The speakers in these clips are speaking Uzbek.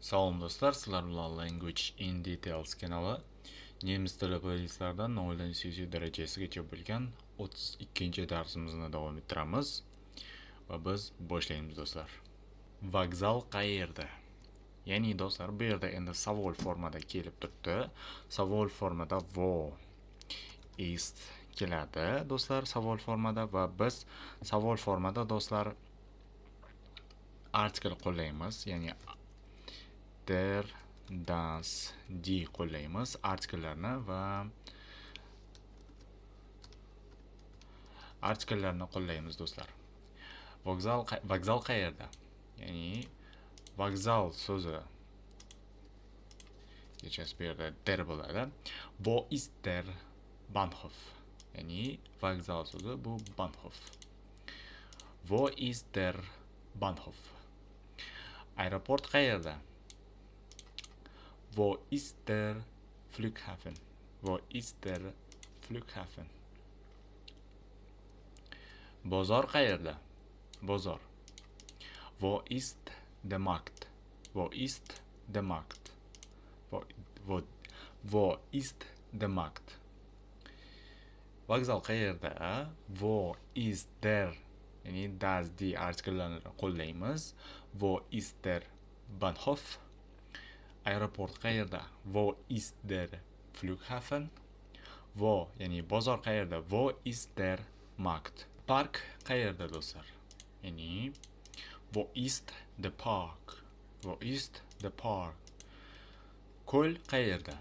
Salom do'stlar, sizlar bilan Language in Details kanali nemis tili playlistlardan 0 dan 8 darajasigacha bo'lgan 32-darsimizni davom ettiramiz va biz boshlaymiz do'stlar. Vokzal qayerda? Ya'ni do'stlar, bu yerda endi savol formada kelib turibdi. Savol formada wo ist keladi do'stlar, savol formada, va biz savol formada do'stlar artikel qo'llaymiz, ya'ni der, das, die qo'llaymiz artikellarni va artikellarni qo'llaymiz do'stlar. Vokzal qayerda? Ya'ni vokzal so'zi kechasi bu yerda der bo'ladi. Wo ist der Bahnhof? Ya'ni vokzal so'zi bu Bahnhof. Wo ist der Bahnhof? Aeroport qayerda? Wo ist der Flughafen? Wo ist der Flughafen? Bozor qayerda? Bozor. Wo ist der Markt? Wo ist der Markt? Wo ist der Markt? Vokzal qayerda? Wo ist der, ya'ni das, die artikellarni qo'llaymiz. Wo ist der Bahnhof? Aeroport qayerda? Wo ist der Flughafen? Wo, ya'ni bozor qayerda? Wo ist der Markt? Park qayerda do'stlar? Ya'ni wo ist der Park? Wo ist der Park? Ko'l qayerda?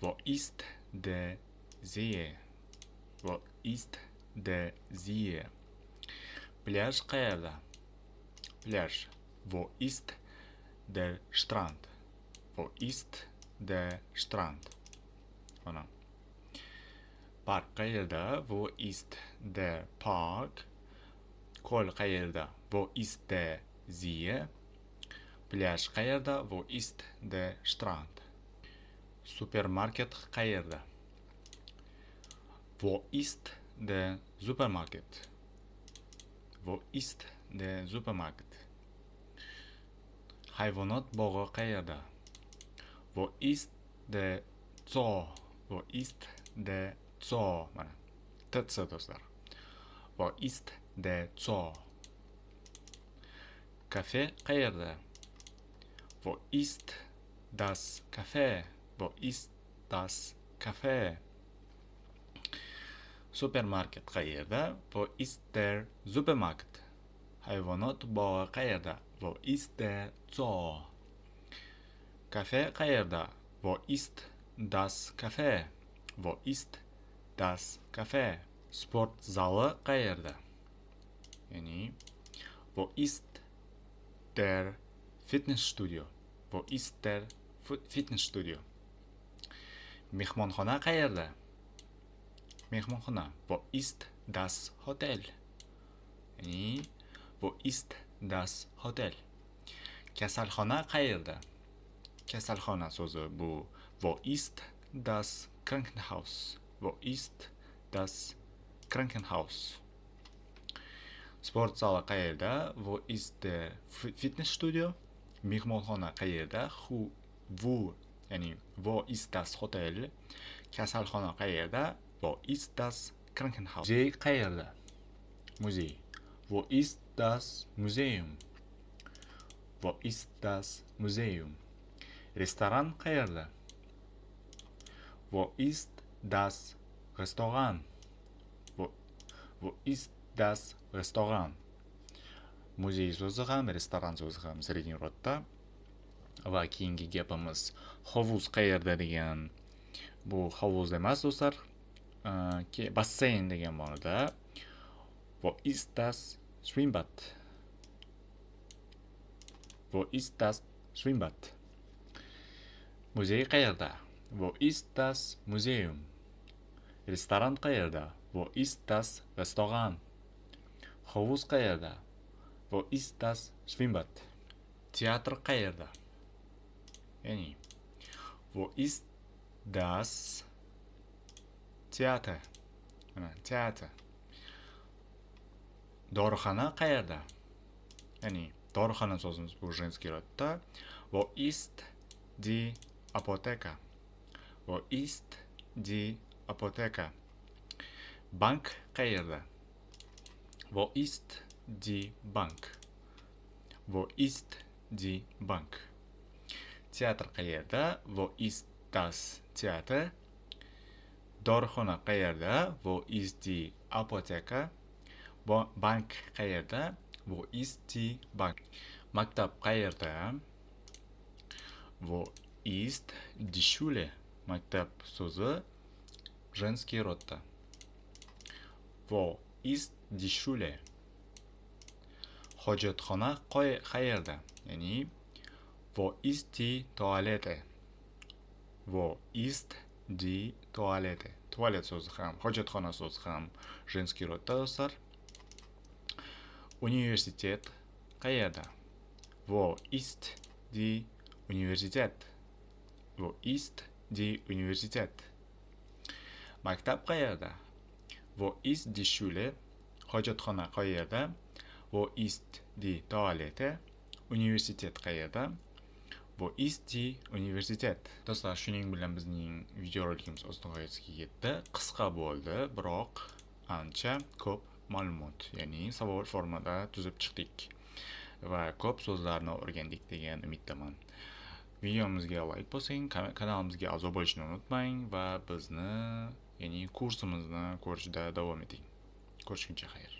Wo ist der See? Wo ist der See? Plyaj qayerda? Plyaj. Wo ist der Strand? Wo ist der Strand? Mana. Park qayerda? Wo ist der Park? Ko'l qayerda? Wo ist der See? Plyaj qayerda? Wo ist der Strand? Supermarket qayerda? Wo ist der Supermarkt? Wo ist der Supermarkt? Hayvonot bog'i qayerda? Wo ist der Zoo? Wo ist der Zoo? Mana. TC do'stlar. Wo ist der Zoo? Kafe qayerda? Wo ist das Café? Wo ist das Café? Supermarket qayerda? Wo ist der Supermarkt? Hayvonot bog'i qayerda? Wo ist der Zoo? Kafe qayerda? Wo ist das Café? Wo ist das Café? Sport zali qayerda? Ya'ni wo ist der Fitnessstudio? Wo ist der Fitnessstudio? Mehmonxona qayerda? Mehmonxona. Wo ist das Hotel? Ya'ni wo ist das Hotel? Kasalxona qayerda? Kasalxona so'zi bu wo ist das Krankenhaus? Wo ist das Krankenhaus? Sport zali qayerda? Wo ist der Fitnessstudio? Mehmonxona qayerda? Wo, ya'ni wo ist das Hotel? Kasalxona qayerda? Wo ist das Krankenhaus? Muzey qayerda? Muzey. Wo ist das Museum? Wo ist das Museum? Restoran qayerda? Wo ist das Restaurant? Wo ist das Restaurant? Muzey so'zi ham, restoran so'zi ham sredniy rodda. Va keyingi gapimiz hovuz qayerda degan. Bu hovuz emas do'stlar. Basseyn degan ma'noda. Wo ist das Schwimmbad? Wo ist das Schwimmbad? Muzey qayerda? Wo ist das Museum? Restoran qayerda? Wo ist das Restaurant? Hovuz qayerda? Wo ist das Schwimmbad? Teatr qayerda? Ya'ni wo ist das Theater? Mana teatr. Dorixona qayerda? Ya'ni Dorixona so'zimiz bu женский rodda. Wo ist die Apotheke? Wo ist die Apotheke? Bank qayerda? Wo ist die Bank? Wo ist die Bank? Teatr qayerda? Wo ist das Theater? Dorixona qayerda? Wo ist die Apotheke? Bank qayerda? Wo ist die Bank? Maktab qayerda? Wo ist die Schule? Maktab so'zi женский rodda. Wo ist die Schule? Hojatxona qayerda? Ya'ni wo ist die Toilette? Wo ist die Toilette? Tualet so'zi ham, hojatxona so'zi ham женский rodda do'stlar. Universitet qayerda? Wo ist die Universität? Wo ist die Universität? Maktab qayerda? Wo ist die Schule? Hojatxona qayerda? Wo ist die Toilette? Universitet qayerda? Wo ist die Universität? Do'stlar, shuning bilan bizning videorolikimiz o'z nihoyasiga yetdi. Qisqa bo'ldi, biroq ancha ko'p ma'lumot, ya'ni savol formada tuzib chiqdik va ko'p so'zlarni o'rgandik degan umiddaman. Videomizga like bosing, kanalimizga a'zo bo'lishni unutmang va bizni, ya'ni kursimizni ko'rishda davom eting. Ko'rishguncha xayr.